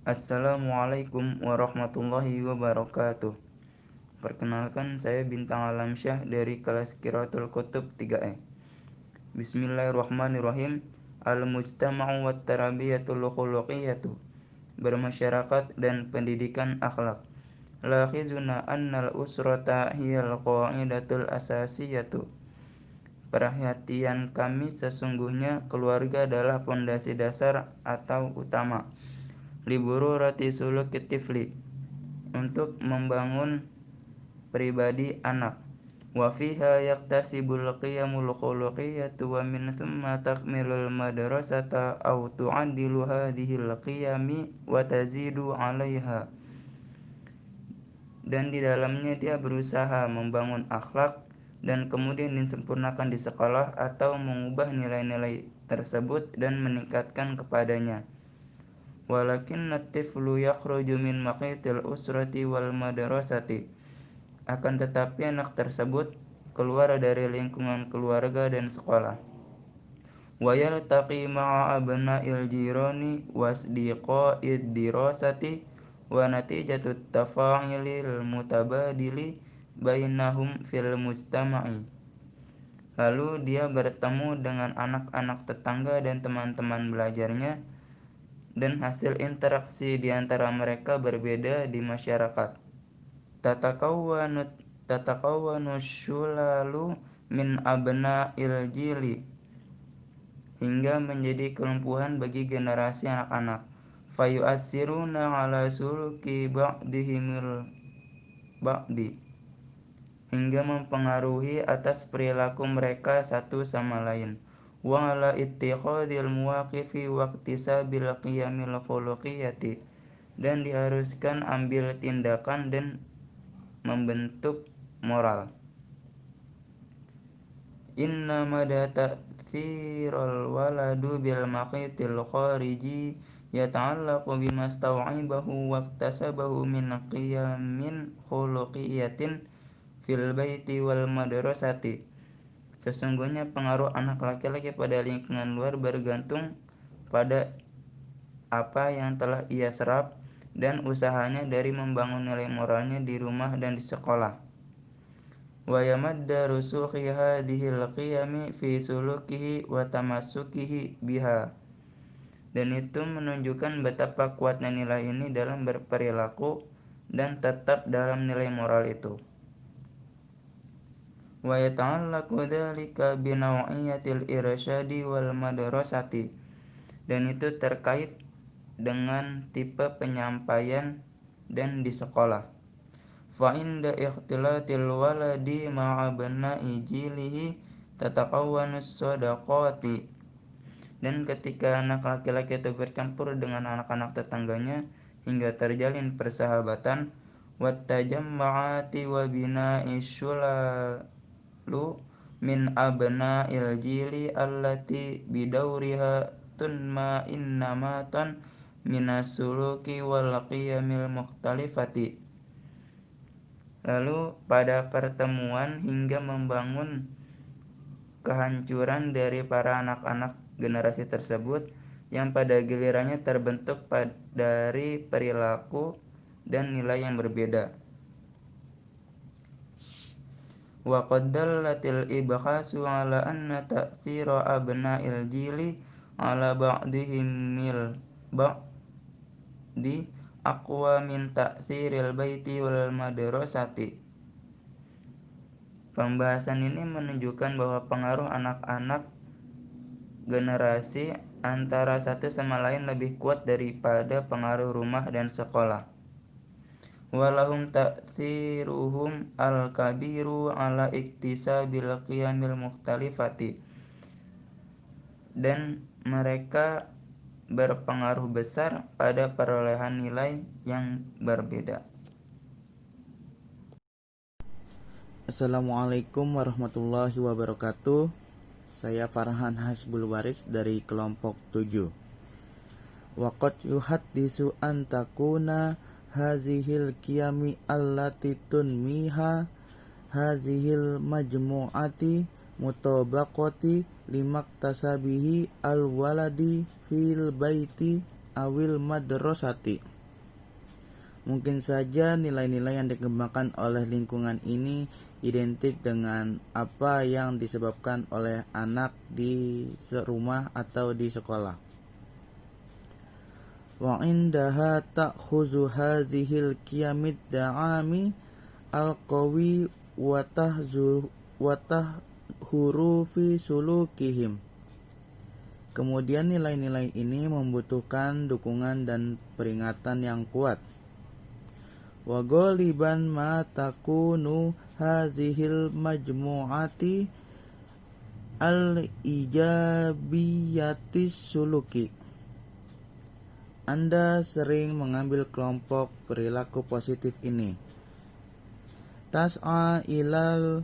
Assalamualaikum warahmatullahi wabarakatuh. Perkenalkan, saya Bintang Alamsyah dari kelas Qiraatul Kutub 3E. Bismillahirrahmanirrahim. Al-mujtama'u wat tarabiyatul khuluqiyatu, bermasyarakat dan pendidikan akhlak. Lakhizuna annal usrata hiyal qa'idatul asasiyatu, perhatian kami sesungguhnya keluarga adalah pondasi dasar atau utama. Liburu rati suluk tifli, untuk membangun pribadi anak. Wa fiha yaktasibul qiyamul khuluqiyyatu wa min thumma takmilul madrasata aw tu'addilu hadhil qiyami wa tazidu 'alaiha. Dan di dalamnya dia berusaha membangun akhlak dan kemudian disempurnakan di sekolah atau mengubah nilai-nilai tersebut dan meningkatkan kepadanya. Walakinna tiflu yakhruju min maqitil usrati wal madrasati, akan tetapi anak tersebut keluar dari lingkungan keluarga dan sekolah. Wa yaltaqi ma'a abna'il jirani wasdiqa'id dirasati wa natijatut tafa'ilil mutabadili bainahum fil mujtama'i. Lalu dia bertemu dengan anak-anak tetangga dan teman-teman belajarnya, dan hasil interaksi di antara mereka berbeda di masyarakat. Tatakawwanu syulalu min abna'il jili, hingga menjadi kelumpuhan bagi generasi anak-anak. Fayu'assiruna ala suluki ba'dihimil ba'di, hingga mempengaruhi atas perilaku mereka satu sama lain. Wa ala ittikhadil muwaqifi waqtisabil qiyamil khuluqiyati, dan diharuskan ambil tindakan dan membentuk moral. Inna mada ta'thirul waladu bil maqitil khariji yata'allaqu bima staw'ibahu waqtasabahu min qiyamin khuluqiyatin fil baiti wal madrasati. Sesungguhnya pengaruh anak laki-laki pada lingkungan luar bergantung pada apa yang telah ia serap dan usahanya dari membangun nilai moralnya di rumah dan di sekolah. Wa yamadda rusukhi hadhil qiyami fi sulukihi wa tamassukihi biha, dan itu menunjukkan betapa kuatnya nilai ini dalam berperilaku dan tetap dalam nilai moral itu. Wa yata'allaqu dzalika bi naw'iyatil irsyadi wal madrasati, dan itu terkait dengan tipe penyampaian dan di sekolah. Fa inda ikhtilatil waladi ma'a abna'i jilihi tataqawwanus shadaqati, dan ketika anak laki-laki itu bercampur dengan anak-anak tetangganya hingga terjalin persahabatan, wat tajamma'ati wa bina'i syulalu min abna'il jili allati bidawriha tunma innamatan minas suluki wal qiyamil mukhtalifati. Lalu pada pertemuan hingga membangun kehancuran dari para anak-anak generasi tersebut yang pada gilirannya terbentuk dari perilaku dan nilai yang berbeda. Wa qad dallatil ibhasu ala anna ta'thira abna'il jili ala ba'dihimil ba'di aqwa min ta'thiril baiti wal madrasati. Pembahasan ini menunjukkan bahwa pengaruh anak-anak generasi antara satu sama lain lebih kuat daripada pengaruh rumah dan sekolah. Walahum ta'thiruhum al-kabiru ala iktisabil qiyamil mukhtalifati, dan mereka berpengaruh besar pada perolehan nilai yang berbeda. Assalamualaikum warahmatullahi wabarakatuh. Saya Farhan Hasbul Waris dari kelompok 7. Waqad yuhaddisu an takuna hazihil qiyami allati tunmiha hazihil majmu'ati mutabaqati limaktasabihi al waladi fil baiti awil madrasati. Mungkin saja nilai-nilai yang dikembangkan oleh lingkungan ini identik dengan apa yang disebabkan oleh anak di rumah atau di sekolah. Wa indaha ta'khuzu hadhil qiyamid da'ami al-qawi wa tahzuru fi sulukihim. Kemudian nilai-nilai ini membutuhkan dukungan dan peringatan yang kuat. Wa ghaliban ma takunu hadhil majmu'ati al-ijabiyatis suluki. Anda sering mengambil kelompok perilaku positif ini. Tas'a ilal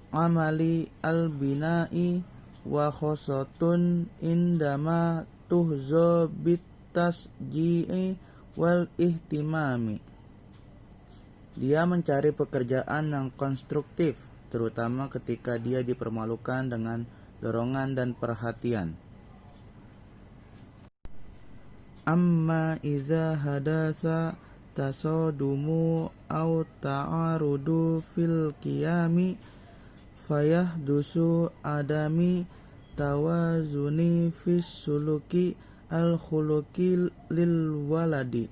amali al-bina'i wa khosatun indama tuhzo bit tasji'i wal ihtimami. Dia mencari pekerjaan yang konstruktif, terutama ketika dia dipermalukan dengan dorongan dan perhatian. Amma idza hadasa tasadumu au ta'arudu fil qiyami fayahdusu adami tawazuni fis suluki al-khuluki lil waladi.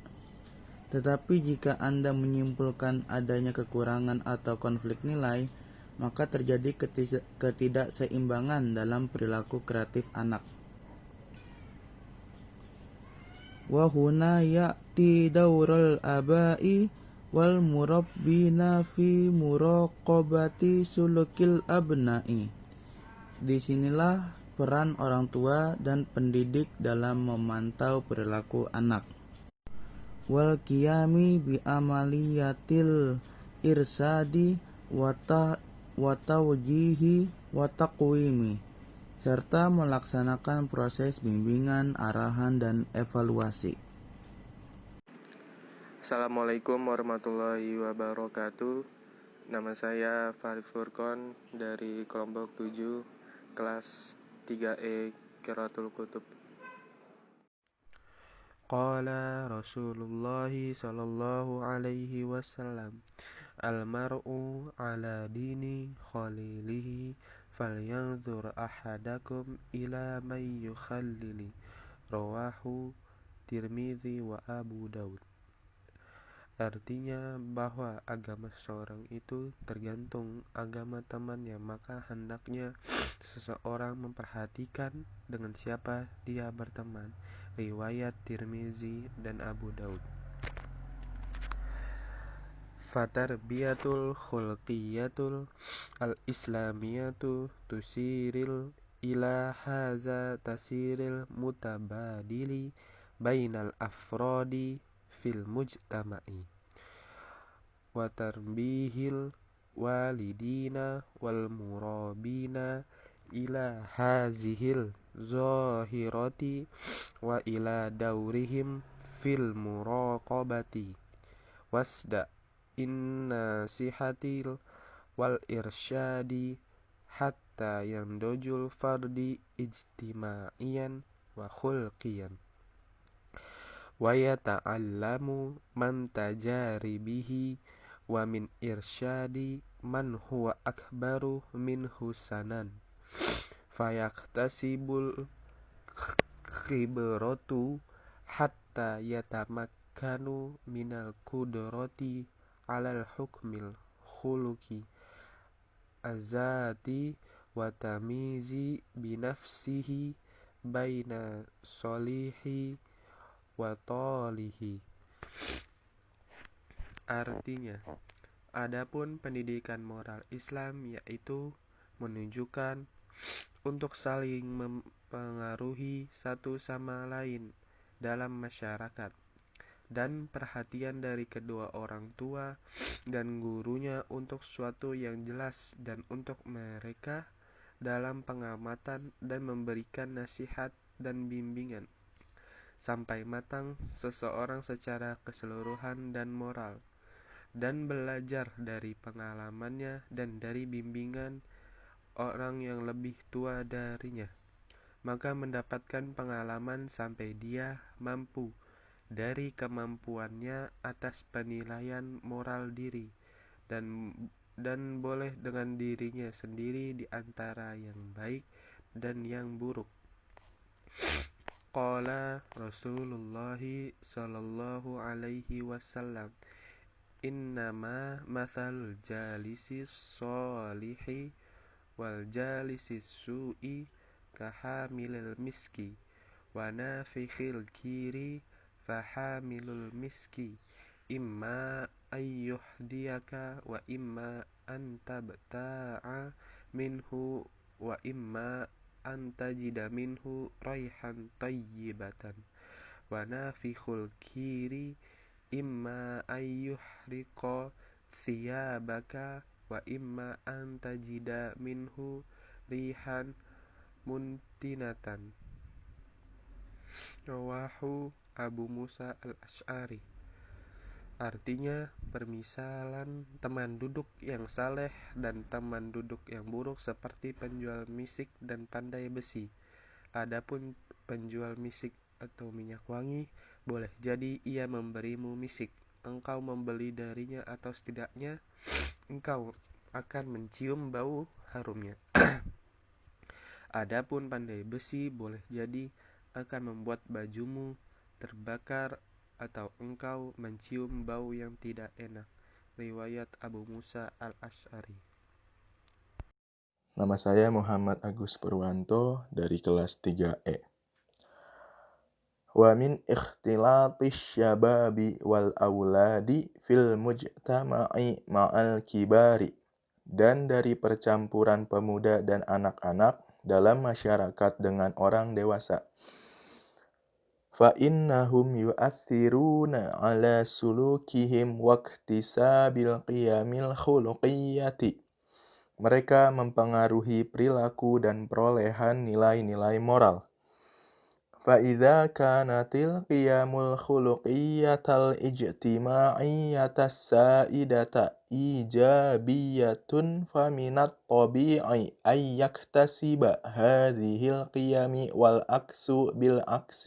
Tetapi jika Anda menyimpulkan adanya kekurangan atau konflik nilai, maka terjadi ketidakseimbangan dalam perilaku kreatif anak. Wa huna ya'ti daurul abai wal murabbina fi muraqabati sulukil abna'i. Disinilah peran orang tua dan pendidik dalam memantau perilaku anak. Wal qiyami bi amaliyatil irsadi wa tawjihi wa taqwimi, serta melaksanakan proses bimbingan, arahan, dan evaluasi. Assalamualaikum warahmatullahi wabarakatuh. Nama saya Farid Furqon dari kelompok 7 kelas 3E Qiraatul Kutub. Qala Rasulullah sallallahu alaihi wasallam, al-mar'u ala dini khalilihi falyanzur ahadakum ila man yukhallili. Rawahu Tirmidzi wa Abu Daud. Artinya bahwa agama seseorang itu tergantung agama temannya, maka hendaknya seseorang memperhatikan dengan siapa dia berteman. Riwayat Tirmizi dan Abu Daud. Fatarbiyatul khulqiyatul al-islamiyatu tusiril ila haza tasiril mutabadili bainal afrodi fil mujtama'i wa tarbihil walidina wal murabina ila hazihil zahirati wa ila daurihim fil muraqabati wasda inna sihatil wal irsyadi hatta yandojul fardi ijtimaiyan wa khulqiyan wa yata'allamu man tajaribihi wa min irsyadi man huwa akbaru minhu sanan fayaktasibul khibratu hatta yatamakkanu minal kudrati alal hukmil khuluki azati wa tamizi binafsihi baina solihi wa talihi. Artinya, adapun pendidikan moral Islam yaitu menunjukkan untuk saling mempengaruhi satu sama lain dalam masyarakat, dan perhatian dari kedua orang tua dan gurunya untuk suatu yang jelas, dan untuk mereka dalam pengamatan dan memberikan nasihat dan bimbingan sampai matang seseorang secara keseluruhan dan moral, dan belajar dari pengalamannya dan dari bimbingan orang yang lebih tua darinya, maka mendapatkan pengalaman sampai dia mampu dari kemampuannya atas penilaian moral diri dan boleh dengan dirinya sendiri di antara yang baik dan yang buruk. Qala Rasulullah sallallahu alaihi wasallam, innama mathalul jalisi sholihi wal jalisi su'i kahamilil miski wa nafikhil kiri fahamilul miski imma ayyuhdiyaka wa imma antabta'a minhu wa imma antajida minhu raihan tayyibatan wa nafikhul kiri imma ayyuhriqa thiyabaka wa imma antajida minhu rihan muntinatan. Rawahu Abu Musa al-Asy'ari. Artinya, permisalan teman duduk yang saleh dan teman duduk yang buruk seperti penjual misik dan pandai besi. Adapun penjual misik atau minyak wangi, boleh jadi ia memberimu misik, engkau membeli darinya atau setidaknya engkau akan mencium bau harumnya. Adapun pandai besi boleh jadi akan membuat bajumu terbakar atau engkau mencium bau yang tidak enak. Riwayat Abu Musa al-Asy'ari. Nama saya Muhammad Agus Purwanto dari kelas 3E. Wa min ikhtilatis syababi wal auladi fil mujtama'i ma'al kibari. Dan dari percampuran pemuda dan anak-anak dalam masyarakat dengan orang dewasa. Fa innahum yu'athiruna ala sulukihim waqtisabil qiyamil khuluqiyyati. Mereka mempengaruhi perilaku dan perolehan nilai-nilai moral. فَإِذَا كَانَتِ الْقِيَامُ الْخُلُقِيَّةَ الْإِجْتِمَاعِيَّةَ السَّائِدَةَ إِيجَابِيَّةٌ فَمِنَ الطَّبِيعِ أَنْ يَكْتَسِبَ هَذِهِ الْقِيَمِ وَالْعَكْسُ بِالْعَكْسِ.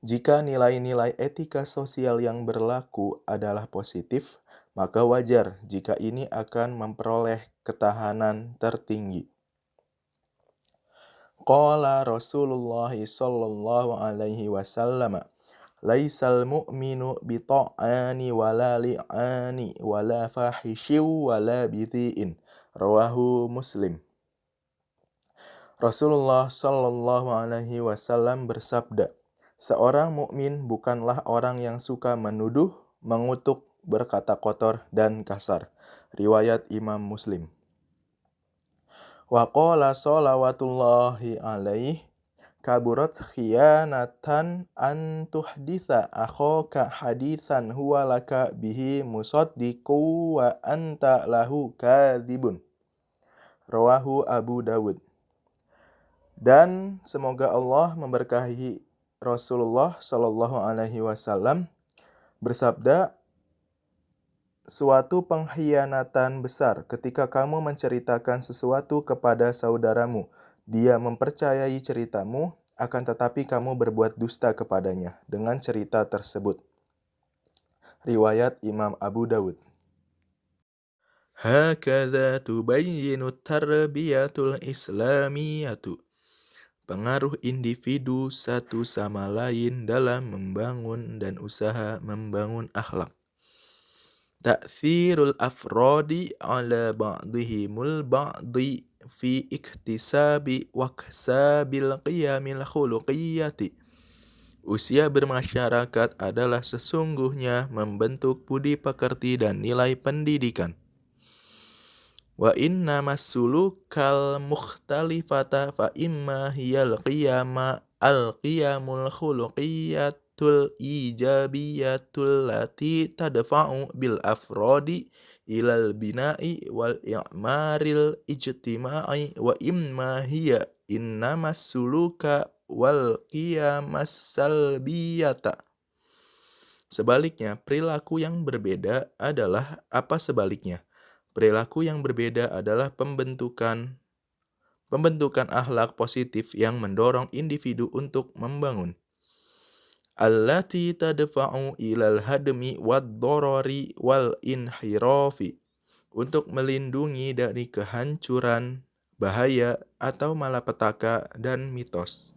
Jika nilai-nilai etika sosial yang berlaku adalah positif, maka wajar jika ini akan memperoleh ketahanan tertinggi. Qala Rasulullah sallallahu alaihi wasallam, laisal mu'minu bita'ani wala li'ani wala fahishiw wala bidhi'in. Rawahu Muslim. Rasulullah sallallahu alaihi wasallam bersabda, seorang mukmin bukanlah orang yang suka menuduh, mengutuk, berkata kotor dan kasar. Riwayat Imam Muslim. Wa qala shalawatullahi alaihi, kaburat khiyanatan an tuhditha akhaka hadithan huwa laka bihi musaddiqu wa anta lahu kadhibun. Rawahu Abu Dawud. Dan semoga Allah memberkahi Rasulullah sallallahu alaihi wasallam bersabda, suatu pengkhianatan besar ketika kamu menceritakan sesuatu kepada saudaramu. Dia mempercayai ceritamu, akan tetapi kamu berbuat dusta kepadanya dengan cerita tersebut. Riwayat Imam Abu Dawud. Hakadha tubayyinu tarbiyatul islamiyatu. Pengaruh individu satu sama lain dalam membangun dan usaha membangun akhlak. Ta'thirul afrodi ala ba'dihimul ba'di fi iktisabi waksabil qiyamil khuluqiyyati. Usia bermasyarakat adalah sesungguhnya membentuk budi pekerti dan nilai pendidikan. Wa inna masulukal mukhtalifata fa imma hiyal qiyama al-qiyamul khuluqiyatul ijabiyatul lati tadfa'u bil afrodi ilal bina'i wal i'maril ijtima'i wa imma hiya inna masuluka wal qiyamas salbiyata. Sebaliknya, perilaku yang berbeda adalah apa sebaliknya? Perilaku yang berbeda adalah pembentukan akhlak positif yang mendorong individu untuk membangun. allati tadfa'u ilal hadmi wad dorori wal inhirafi, untuk melindungi dari kehancuran, bahaya, atau malapetaka dan mitos.